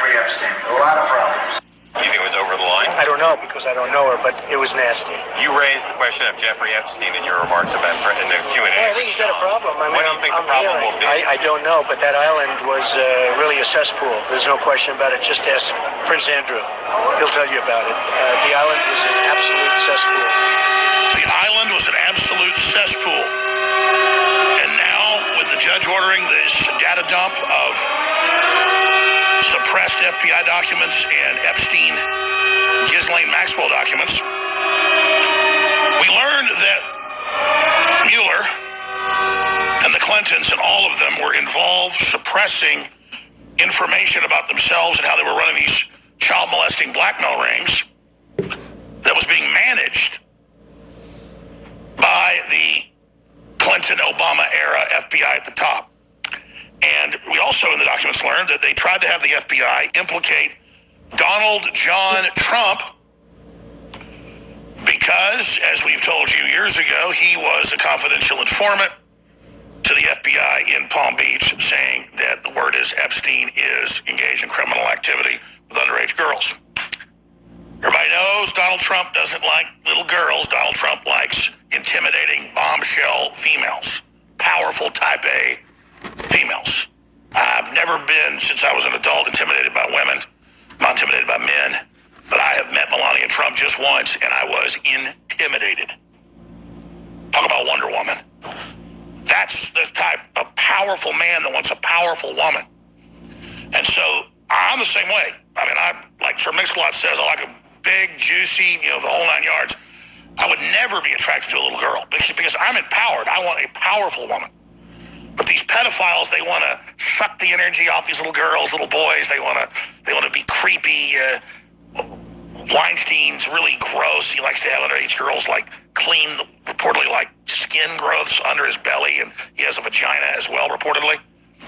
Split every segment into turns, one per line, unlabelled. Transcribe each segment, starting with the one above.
Jeffrey Epstein. A lot of problems.
You think it was over the line?
I don't know because I don't know her, but it was nasty.
You raised the question of Jeffrey Epstein in your remarks about in the Q&A.
Well, I think he's got a problem. I mean,
what do you think the problem will be?
I don't know, but that island was really a cesspool. There's no question about it. Just ask Prince Andrew. He'll tell you about it. The island was an absolute cesspool.
The island was an absolute cesspool. And now, with the judge ordering this data dump of suppressed FBI documents and Epstein, Ghislaine Maxwell documents, we learned that Mueller and the Clintons and all of them were involved suppressing information about themselves and how they were running these child molesting blackmail rings that was being managed by the Clinton-Obama era FBI at the top. And we also in the documents learned that they tried to have the FBI implicate Donald John Trump because, as we've told you years ago, he was a confidential informant to the FBI in Palm Beach saying that the word is Epstein is engaged in criminal activity with underage girls. Everybody knows Donald Trump doesn't like little girls. Donald Trump likes intimidating bombshell females, powerful type A females. I've never been, since I was an adult, intimidated by women. I'm not intimidated by men, but I have met Melania Trump just once, and I was intimidated. Talk about Wonder Woman. That's the type of powerful man that wants a powerful woman. And so I'm the same way. I mean, like Sir Mix-a-Lot says, I like a big, juicy, the whole 9 yards. I would never be attracted to a little girl because I'm empowered. I want a powerful woman. But these pedophiles, they want to suck the energy off these little girls, little boys. They want to be creepy. Weinstein's really gross. He likes to have underage girls clean, reportedly skin growths under his belly, and he has a vagina as well, reportedly.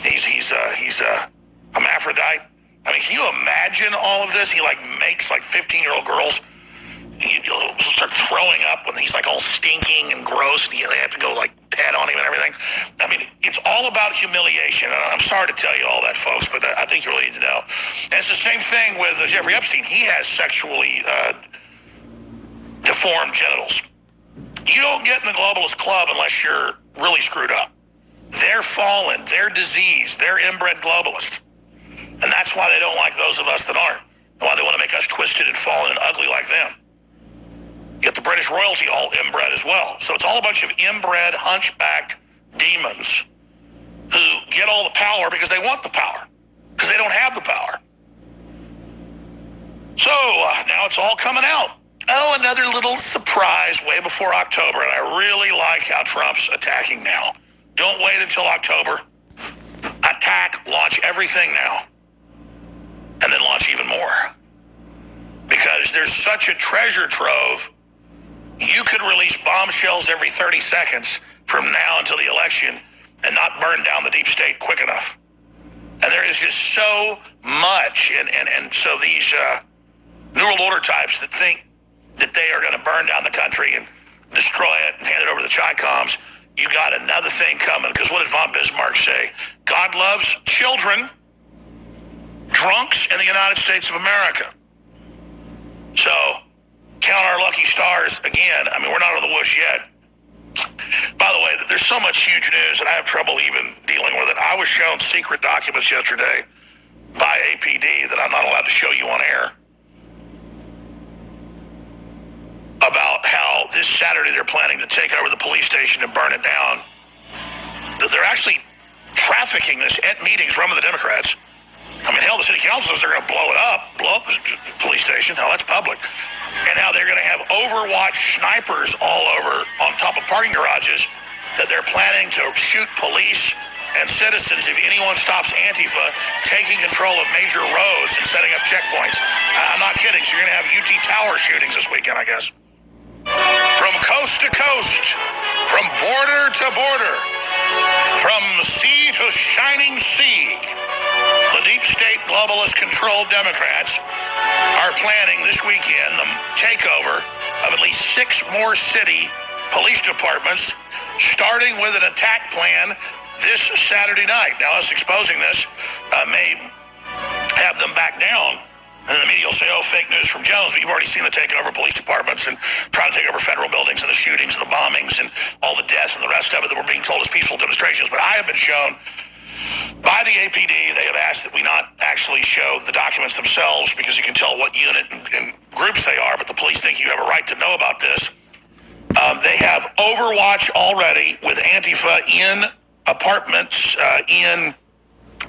He's a hermaphrodite. I mean, can you imagine all of this? He makes 15-year-old girls. He'll start throwing up when he's all stinking and gross, and they have to go pet on him and everything. I mean, it's all about humiliation. And I'm sorry to tell you all that, folks, but I think you really need to know. And it's the same thing with Jeffrey Epstein. He has sexually deformed genitals. You don't get in the globalist club unless you're really screwed up. They're fallen. They're diseased. They're inbred globalists. And that's why they don't like those of us that aren't. And why they want to make us twisted and fallen and ugly like them. Get the British royalty all inbred as well. So it's all a bunch of inbred, hunchbacked demons who get all the power because they want the power, because they don't have the power. So now it's all coming out. Oh, another little surprise way before October, and I really like how Trump's attacking now. Don't wait until October. Attack, launch everything now, and then launch even more. Because there's such a treasure trove. You could release bombshells every 30 seconds from now until the election and not burn down the deep state quick enough. And there is just so much. And so these New World Order types that think that they are going to burn down the country and destroy it and hand it over to the Chi-Coms, you got another thing coming. Because what did von Bismarck say? God loves children, drunks in the United States of America. So count our lucky stars again. I mean, we're not out of the woods yet. By the way, there's so much huge news that I have trouble even dealing with it. I was shown secret documents yesterday by APD that I'm not allowed to show you on air about how this Saturday they're planning to take over the police station and burn it down. That they're actually trafficking this at meetings run by the Democrats. I mean, hell, the city council says they're going to blow up the police station. Hell, that's public. And now they're going to have Overwatch snipers all over on top of parking garages that they're planning to shoot police and citizens if anyone stops Antifa taking control of major roads and setting up checkpoints. I'm not kidding. So you're going to have UT Tower shootings this weekend, I guess. From coast to coast, from border to border, from sea to shining sea, the deep state globalist-controlled Democrats are planning this weekend the takeover of at least 6 more city police departments, starting with an attack plan this Saturday night. Now, us exposing this may have them back down. town. And then the media will say, oh, fake news from Jones, but you've already seen the takeover of police departments and trying to take over federal buildings and the shootings and the bombings and all the deaths and the rest of it that were being told as peaceful demonstrations. But I have been shown by the APD, they have asked that we not actually show the documents themselves because you can tell what unit and groups they are, but the police think you have a right to know about this. They have Overwatch already with Antifa in apartments, in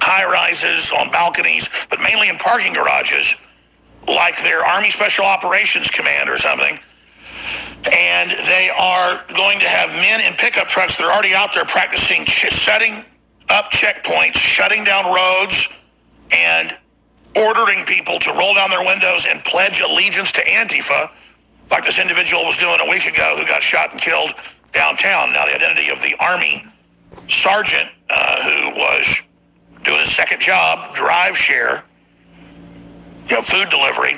high-rises, on balconies, but mainly in parking garages, like their Army Special Operations Command or something. And they are going to have men in pickup trucks that are already out there practicing setting up checkpoints, shutting down roads, and ordering people to roll down their windows and pledge allegiance to Antifa, like this individual was doing a week ago who got shot and killed downtown. Now, the identity of the Army sergeant who was doing his second job, drive share, food delivery,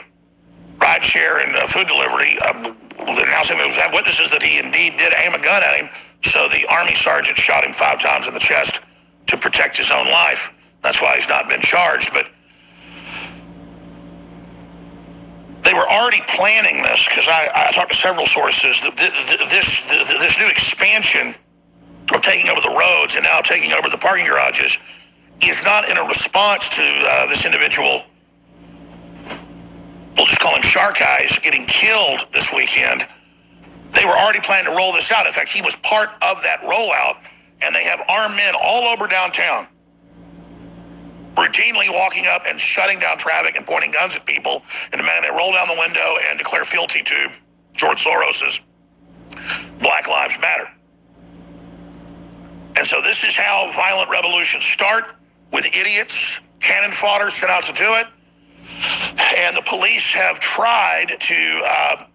ride share and food delivery. They're now saying they have witnesses that he indeed did aim a gun at him. So the Army sergeant shot him 5 times in the chest to protect his own life. That's why he's not been charged. But they were already planning this because I talked to several sources. This new expansion of taking over the roads and now taking over the parking garages is not in a response to this individual, we'll just call him Shark Eyes, getting killed this weekend. They were already planning to roll this out. In fact, he was part of that rollout, and they have armed men all over downtown routinely walking up and shutting down traffic and pointing guns at people, and demanding they roll down the window and declare fealty to George Soros's Black Lives Matter. And so this is how violent revolutions start, with idiots, cannon fodder sent out to do it. And the police have tried to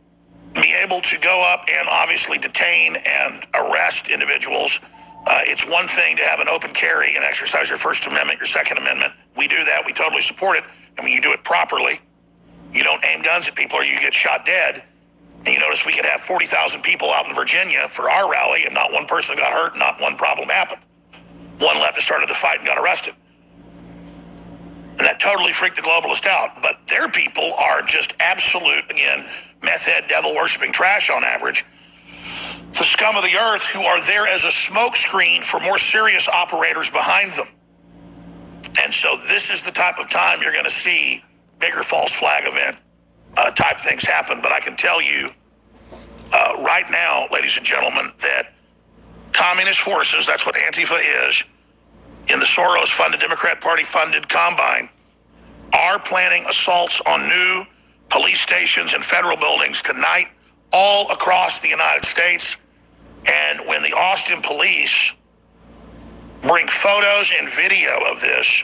be able to go up and obviously detain and arrest individuals. It's one thing to have an open carry and exercise your First Amendment, your Second Amendment. We do that. We totally support it. And when you do it properly, you don't aim guns at people or you get shot dead. And you notice we could have 40,000 people out in Virginia for our rally and not one person got hurt, not one problem happened. One left and started to fight and got arrested. And that totally freaked the globalists out. But their people are just absolute, again, meth head, devil-worshipping trash on average. The scum of the earth who are there as a smokescreen for more serious operators behind them. And so this is the type of time you're going to see bigger false flag event type things happen. But I can tell you right now, ladies and gentlemen, that communist forces, that's what Antifa is, in the Soros-funded, Democrat Party-funded Combine, are planning assaults on new police stations and federal buildings tonight all across the United States. And when the Austin police bring photos and video of this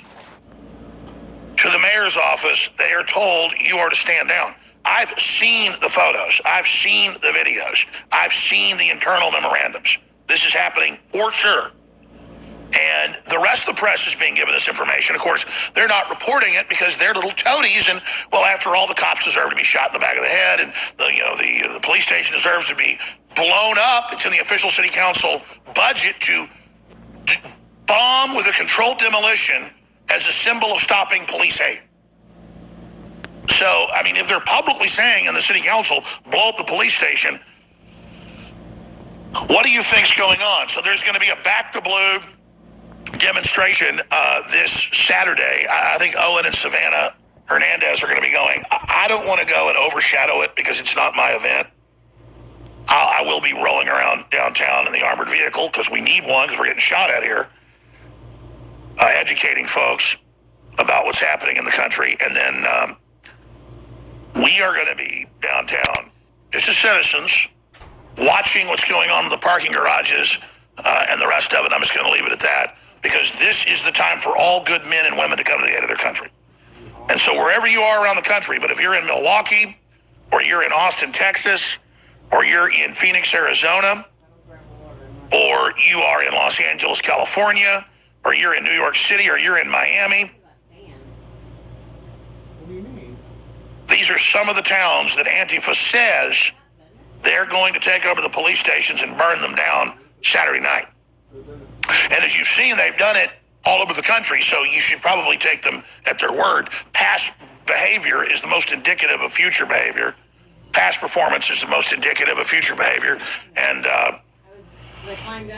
to the mayor's office, they are told you are to stand down. I've seen the photos. I've seen the videos. I've seen the internal memorandums. This is happening for sure. And the rest of the press is being given this information. Of course, they're not reporting it because they're little toadies. And, well, after all, the cops deserve to be shot in the back of the head. And, the police station deserves to be blown up. It's in the official city council budget to bomb with a controlled demolition as a symbol of stopping police hate. So, I mean, if they're publicly saying in the city council, blow up the police station, what do you think's going on? So there's going to be a Back to Blue demonstration this Saturday. I think Owen and Savannah Hernandez are going to be going. I don't want to go and overshadow it because it's not my event. I will be rolling around downtown in the armored vehicle because we need one because we're getting shot at here, educating folks about what's happening in the country. And then we are going to be downtown just as citizens watching what's going on in the parking garages and the rest of it. I'm just going to leave it at that because this is the time for all good men and women to come to the aid of their country. And so wherever you are around the country, but if you're in Milwaukee or you're in Austin, Texas, or you're in Phoenix, Arizona, or you are in Los Angeles, California, or you're in New York City, or you're in Miami, these are some of the towns that Antifa says they're going to take over the police stations and burn them down Saturday night. And as you've seen, they've done it all over the country, so you should probably take them at their word. Past behavior is the most indicative of future behavior. Past performance is the most indicative of future behavior. And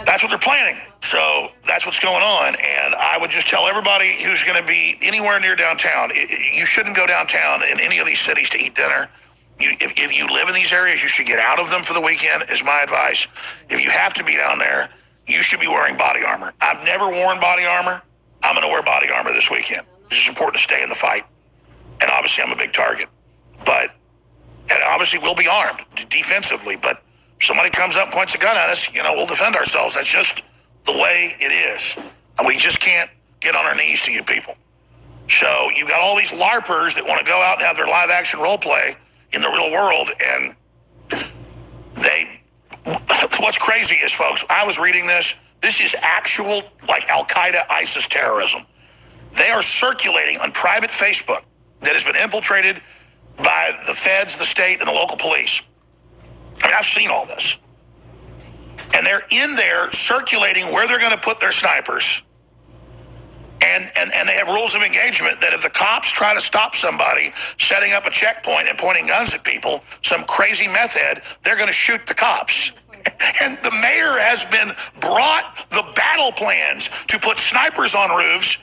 that's what they're planning. So that's what's going on. And I would just tell everybody who's going to be anywhere near downtown, you shouldn't go downtown in any of these cities to eat dinner. If you live in these areas, you should get out of them for the weekend, is my advice. If you have to be down there, you should be wearing body armor. I've never worn body armor. I'm going to wear body armor this weekend. It's important to stay in the fight. And obviously, I'm a big target. And obviously, we'll be armed defensively. But if somebody comes up and points a gun at us, we'll defend ourselves. That's just the way it is. And we just can't get on our knees to you people. So you got all these LARPers that want to go out and have their live action role play in the real world. And what's crazy is, folks, I was reading this. This is actual, like, Al-Qaeda, ISIS terrorism. They are circulating on private Facebook that has been infiltrated by the feds, the state, and the local police. I mean, I've seen all this. And they're in there circulating where they're going to put their snipers. And they have rules of engagement that if the cops try to stop somebody setting up a checkpoint and pointing guns at people, some crazy meth head, they're going to shoot the cops. And the mayor has been brought the battle plans to put snipers on roofs,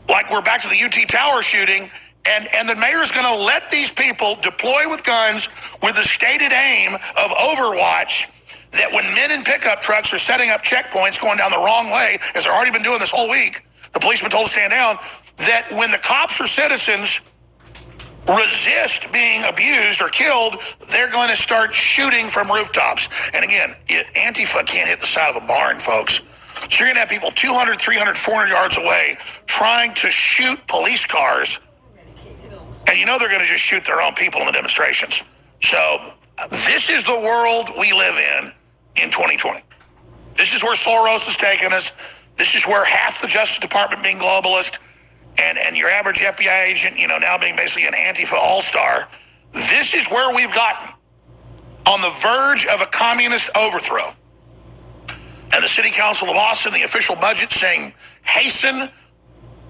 like we're back to the UT Tower shooting, and the mayor is going to let these people deploy with guns with the stated aim of Overwatch, that when men in pickup trucks are setting up checkpoints going down the wrong way, as they've already been doing this whole week, the policeman told to stand down, that when the cops or citizens resist being abused or killed, they're going to start shooting from rooftops. And again, Antifa can't hit the side of a barn, folks. So you're going to have people 200, 300, 400 yards away trying to shoot police cars. And they're going to just shoot their own people in the demonstrations. So this is the world we live in 2020. This is where Soros is taking us. This is where half the Justice Department being globalist and your average FBI agent, now being basically an Antifa all-star. This is where we've gotten, on the verge of a communist overthrow. And the City Council of Austin, the official budget saying, hasten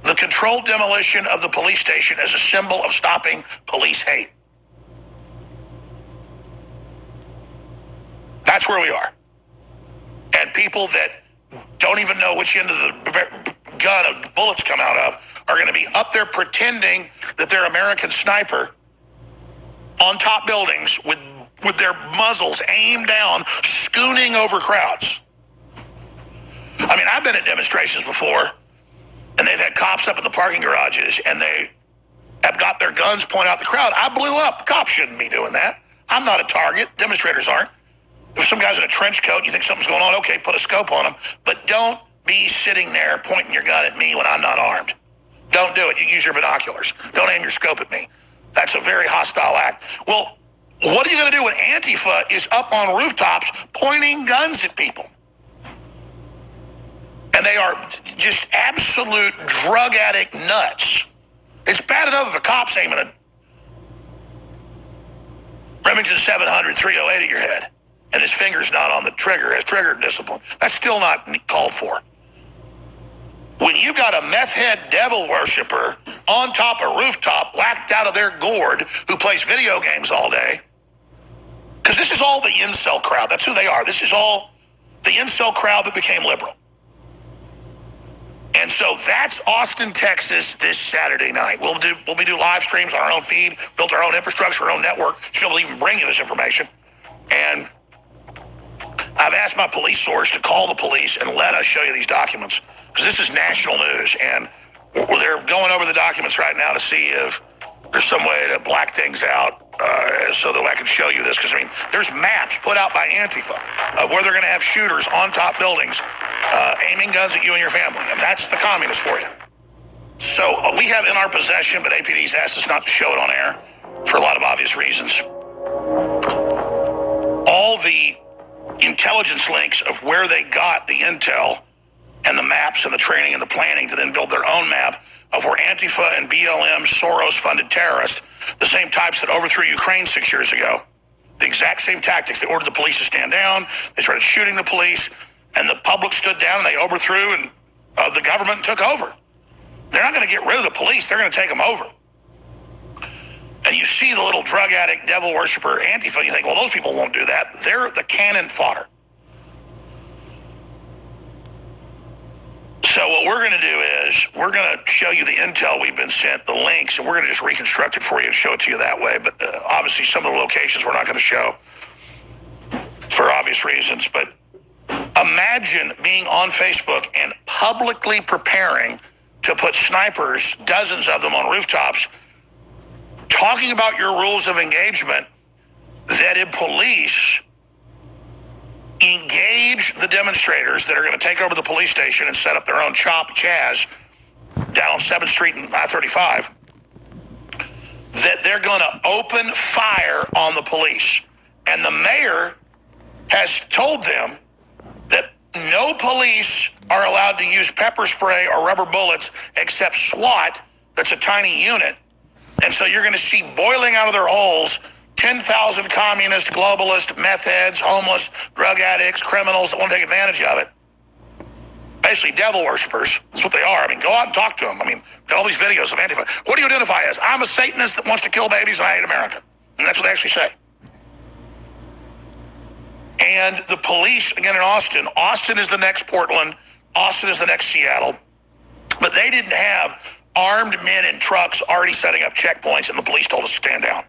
the controlled demolition of the police station as a symbol of stopping police hate. That's where we are. And people that don't even know which end of the gun of bullets come out of are going to be up there pretending that they're American sniper on top buildings with their muzzles aimed down, scooning over crowds. I mean, I've been at demonstrations before, and they've had cops up in the parking garages, and they have got their guns pointed out the crowd. I blew up. Cops shouldn't be doing that. I'm not a target. Demonstrators aren't. If some guy's in a trench coat and you think something's going on, okay, put a scope on him. But don't be sitting there pointing your gun at me when I'm not armed. Don't do it. You use your binoculars. Don't aim your scope at me. That's a very hostile act. Well, what are you going to do when Antifa is up on rooftops pointing guns at people? And they are just absolute drug addict nuts. It's bad enough if a cop's aiming a Remington 700 308 at your head and his finger's not on the trigger, has trigger discipline. That's still not called for. When you got a meth head devil worshiper on top of a rooftop, whacked out of their gourd, who plays video games all day, because this is all the incel crowd. That's who they are. This is all the incel crowd that became liberal. And so that's Austin, Texas this Saturday night. We'll be doing live streams on our own feed, built our own infrastructure, our own network to be able to even bring you this information. And I've asked my police source to call the police and let us show you these documents, because this is national news, and they're going over the documents right now to see if there's some way to black things out so that I can show you this. Because, I mean, there's maps put out by Antifa of where they're going to have shooters on top buildings aiming guns at you and your family. And that's the communists for you. So we have in our possession, but APD's asked us not to show it on air for a lot of obvious reasons, all the intelligence links of where they got the intel and the maps and the training and the planning to then build their own map of where Antifa and BLM Soros-funded terrorists, the same types that overthrew Ukraine 6 years ago, the exact same tactics. They ordered the police to stand down. They started shooting the police, and the public stood down, and they overthrew, and the government took over. They're not going to get rid of the police. They're going to take them over. And you see the little drug addict, devil worshiper, Antifa, you think, well, those people won't do that. They're the cannon fodder. So what we're going to do is we're going to show you the intel we've been sent, the links, and we're going to just reconstruct it for you and show it to you that way. But obviously some of the locations we're not going to show for obvious reasons. But imagine being on Facebook and publicly preparing to put snipers, dozens of them on rooftops, talking about your rules of engagement, that if police engage the demonstrators that are going to take over the police station and set up their own Chop Chaz down on 7th Street and I-35, that they're going to open fire on the police. And the mayor has told them that no police are allowed to use pepper spray or rubber bullets except SWAT, that's a tiny unit. And so you're going to see boiling out of their holes 10,000 communist, globalist, meth heads, homeless, drug addicts, criminals that want to take advantage of it. Basically, devil worshippers. That's what they are. I mean, go out and talk to them. I mean, got all these videos of Antifa. What do you identify as? I'm a Satanist that wants to kill babies and I hate America. And that's what they actually say. And the police, again in Austin, Austin is the next Portland, Austin is the next Seattle, but they didn't have armed men in trucks already setting up checkpoints, and the police told us to stand down.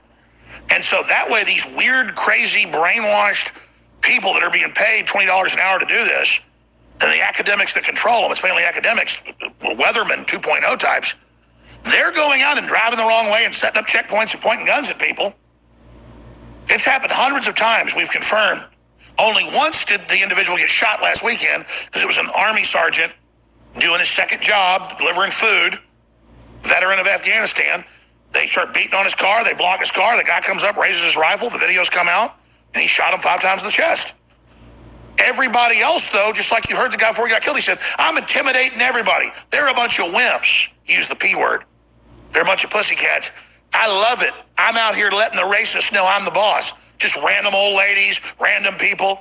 And so that way, these weird, crazy, brainwashed people that are being paid $20 an hour to do this, and the academics that control them, it's mainly academics, Weatherman 2.0 types, they're going out and driving the wrong way and setting up checkpoints and pointing guns at people. It's happened hundreds of times, we've confirmed. Only once did the individual get shot last weekend because it was an Army sergeant doing his second job, delivering food, veteran of Afghanistan. They start beating on his car. They block his car. The guy comes up, raises his rifle. The videos come out, and he shot him 5 times in the chest. Everybody else, though, just like you heard the guy before he got killed, he said, I'm intimidating everybody. They're a bunch of wimps. He used the P word. They're a bunch of pussycats. I love it. I'm out here letting the racists know I'm the boss. Just random old ladies, random people,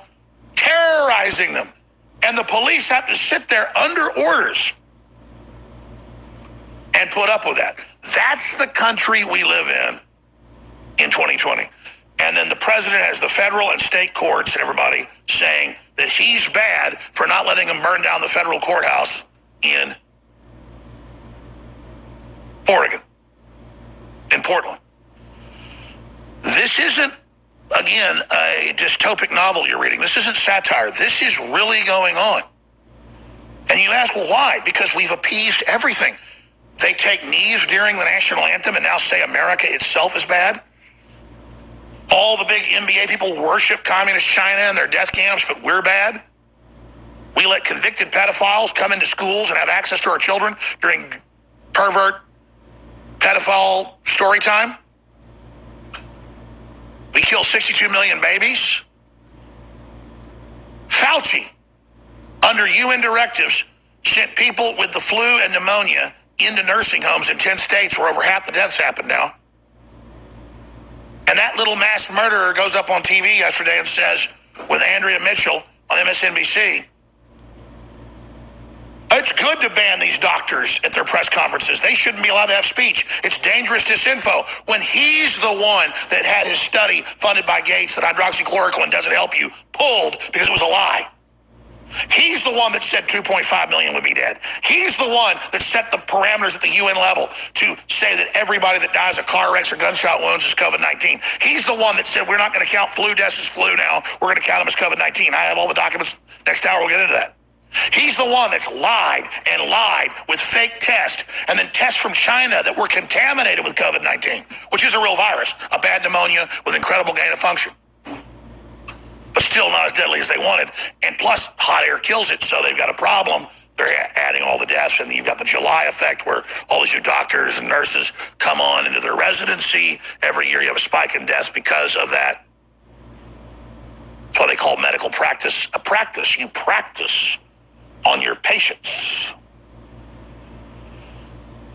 terrorizing them. And the police have to sit there under orders and put up with that. That's the country we live in 2020. And then the president has the federal and state courts and everybody saying that he's bad for not letting them burn down the federal courthouse in Oregon, in Portland. This isn't, again, a dystopic novel you're reading. This isn't satire. This is really going on. And you ask, well, why? Because we've appeased everything. They take knees during the national anthem and now say America itself is bad. All the big NBA people worship communist China and their death camps, but we're bad. We let convicted pedophiles come into schools and have access to our children during pervert pedophile story time. We kill 62 million babies. Fauci, under UN directives, sent people with the flu and pneumonia into nursing homes in 10 states where over half the deaths happen now. And that little mass murderer goes up on TV yesterday and says, with Andrea Mitchell on MSNBC, it's good to ban these doctors at their press conferences. They shouldn't be allowed to have speech. It's dangerous disinfo. When he's the one that had his study funded by Gates that hydroxychloroquine doesn't help you pulled because it was a lie. He's the one that said 2.5 million would be dead. He's the one that set the parameters at the UN level to say that everybody that dies of car wrecks or gunshot wounds is COVID-19. He's the one that said we're not going to count flu deaths as flu now. We're going to count them as COVID-19. I have all the documents. Next hour we'll get into that. He's the one that's lied and lied with fake tests and then tests from China that were contaminated with COVID-19, which is a real virus, a bad pneumonia with incredible gain of function, but still not as deadly as they wanted. And plus, hot air kills it, so they've got a problem. They're adding all the deaths, and you've got the July effect where all these new doctors and nurses come on into their residency. Every year you have a spike in deaths because of that. That's why they call medical practice a practice. You practice on your patients.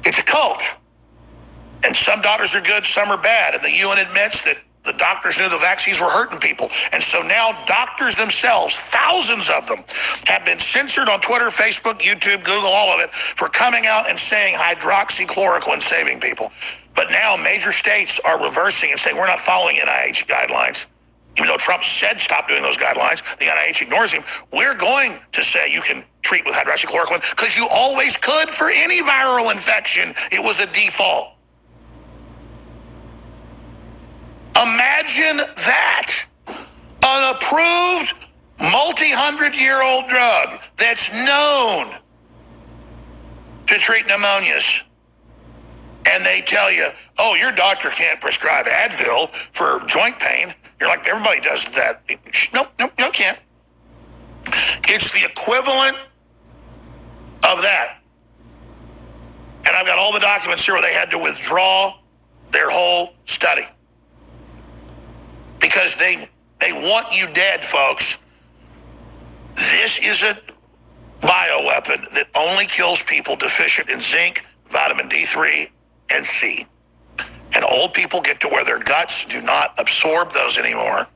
It's a cult. And some doctors are good, some are bad. And the UN admits that The doctors knew the vaccines were hurting people. And so now doctors themselves, thousands of them, have been censored on Twitter, Facebook, YouTube, Google, all of it, for coming out and saying hydroxychloroquine saving people. But now major states are reversing and saying we're not following NIH guidelines. Even though Trump said stop doing those guidelines, the NIH ignores him. We're going to say you can treat with hydroxychloroquine because you always could for any viral infection. It was a default. Imagine that. An approved multi-hundred-year-old drug that's known to treat pneumonias. And they tell you, oh, your doctor can't prescribe Advil for joint pain. You're like, everybody does that. Nope, can't. It's the equivalent of that. And I've got all the documents here where they had to withdraw their whole study. Because they want you dead, folks. This is a bioweapon that only kills people deficient in zinc, vitamin D3, and C. And old people get to where their guts do not absorb those anymore.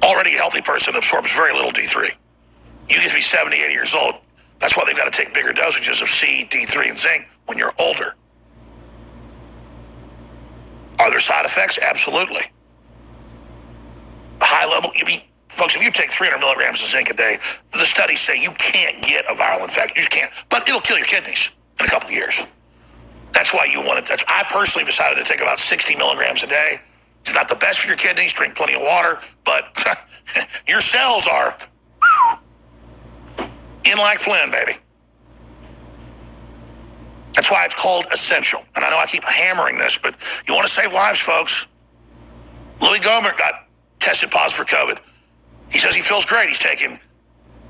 Already a healthy person absorbs very little D3. You get to be 70, 80 years old. That's why they've got to take bigger dosages of C, D3, and zinc when you're older. Are there side effects? Absolutely. High level, folks, if you take 300 milligrams of zinc a day, the studies say you can't get a viral infection. You just can't. But it'll kill your kidneys in a couple of years. That's why you want it. I personally decided to take about 60 milligrams a day. It's not the best for your kidneys. Drink plenty of water. But your cells are in like Flynn, baby. That's why it's called essential. And I know I keep hammering this, but you want to save lives, folks. Louis Gohmert got tested positive for COVID. He says he feels great. He's taking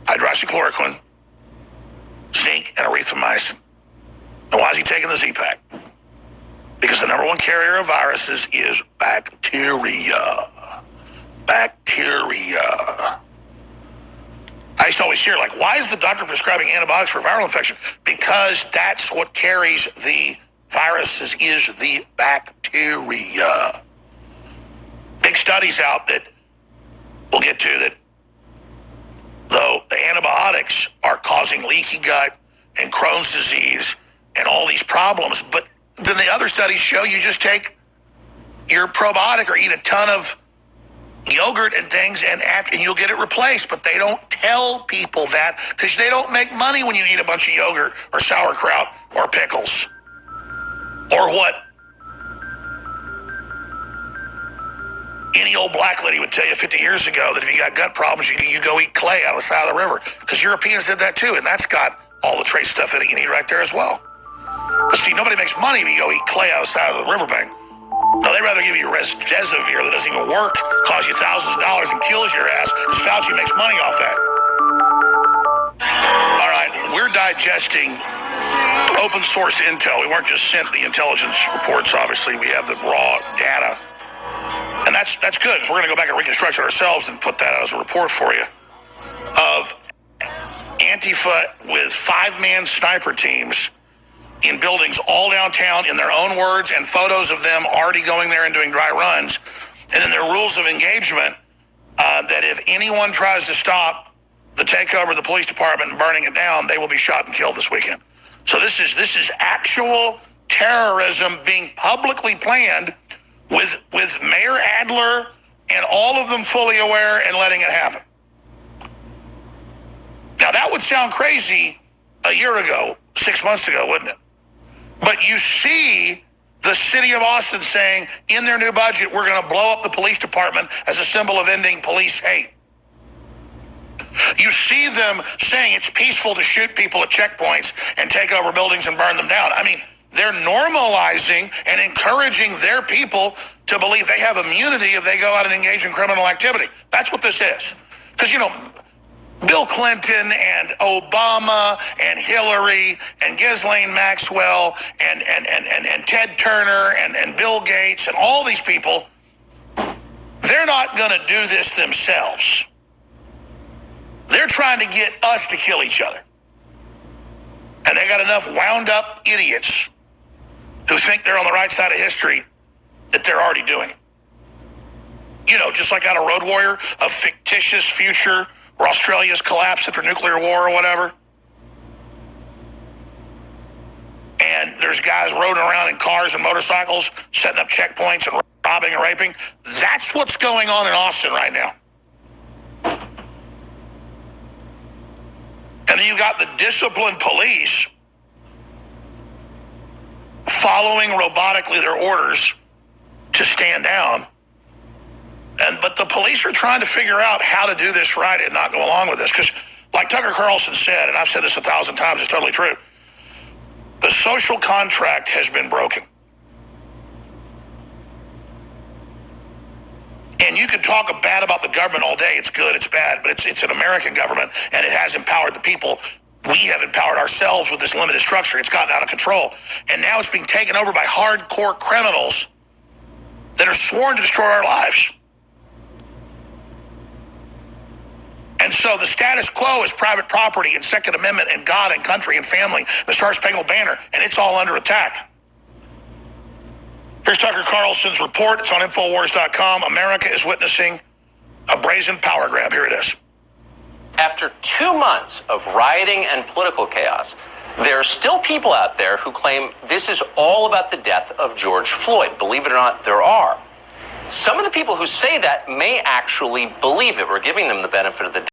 hydroxychloroquine, zinc, and erythromycin. And why is he taking the Z-Pack? Because the number one carrier of viruses is bacteria. Bacteria. I used to always hear, like, why is the doctor prescribing antibiotics for viral infection? Because that's what carries the viruses, is the bacteria. Big studies out that we'll get to that, though the antibiotics are causing leaky gut and Crohn's disease and all these problems, but then the other studies show you just take your probiotic or eat a ton of yogurt and things and you'll get it replaced. But they don't tell people that because they don't make money when you eat a bunch of yogurt or sauerkraut or pickles or what any old black lady would tell you 50 years ago, that if you got gut problems, you go eat clay out of the side of the river, because Europeans did that too, and that's got all the trace stuff in it you need right there as well. But see, nobody makes money if you go eat clay out of the side of the riverbank. No, they'd rather give you Remdesivir that doesn't even work, costs you thousands of dollars and kills your ass, because Fauci makes money off that. All right, we're digesting open source intel. We weren't just sent the intelligence reports, obviously. We have the raw data. And that's good. We're going to go back and reconstruct it ourselves and put that out as a report for you of Antifa with 5-man sniper teams in buildings all downtown, in their own words, and photos of them already going there and doing dry runs. And then their rules of engagement that if anyone tries to stop the takeover of the police department and burning it down, they will be shot and killed this weekend. So this is actual terrorism being publicly planned with Mayor Adler and all of them fully aware and letting it happen. Now, that would sound crazy a year ago, 6 months ago, wouldn't it? But you see the city of Austin saying in their new budget, we're going to blow up the police department as a symbol of ending police hate. You see them saying it's peaceful to shoot people at checkpoints and take over buildings and burn them down. I mean, they're normalizing and encouraging their people to believe they have immunity if they go out and engage in criminal activity. That's what this is. Because, you know, Bill Clinton and Obama and Hillary and Ghislaine Maxwell and Ted Turner and Bill Gates and all these people, they're not going to do this themselves. They're trying to get us to kill each other. And they got enough wound up idiots who think they're on the right side of history that they're already doing it. just like out of Road Warrior, a fictitious future where Australia's collapsed after nuclear war or whatever. And there's guys roading around in cars and motorcycles, setting up checkpoints and robbing and raping. That's what's going on in Austin right now. And then you've got the disciplined police following robotically their orders to stand down. But the police are trying to figure out how to do this right and not go along with this. Because like Tucker Carlson said, and I've said this 1,000 times, it's totally true, the social contract has been broken. And you can talk bad about the government all day. It's good, it's bad, but it's an American government, and it has empowered the people. We have empowered ourselves with this limited structure. It's gotten out of control. And now it's being taken over by hardcore criminals that are sworn to destroy our lives. And so the status quo is private property and Second Amendment and God and country and family, the Star-Spangled Banner, and it's all under attack. Here's Tucker Carlson's report. It's on Infowars.com. America is witnessing a brazen power grab. Here it is.
After 2 months of rioting and political chaos, there are still people out there who claim this is all about the death of George Floyd. Believe it or not, there are. Some of the people who say that may actually believe it. We're giving them the benefit of the doubt.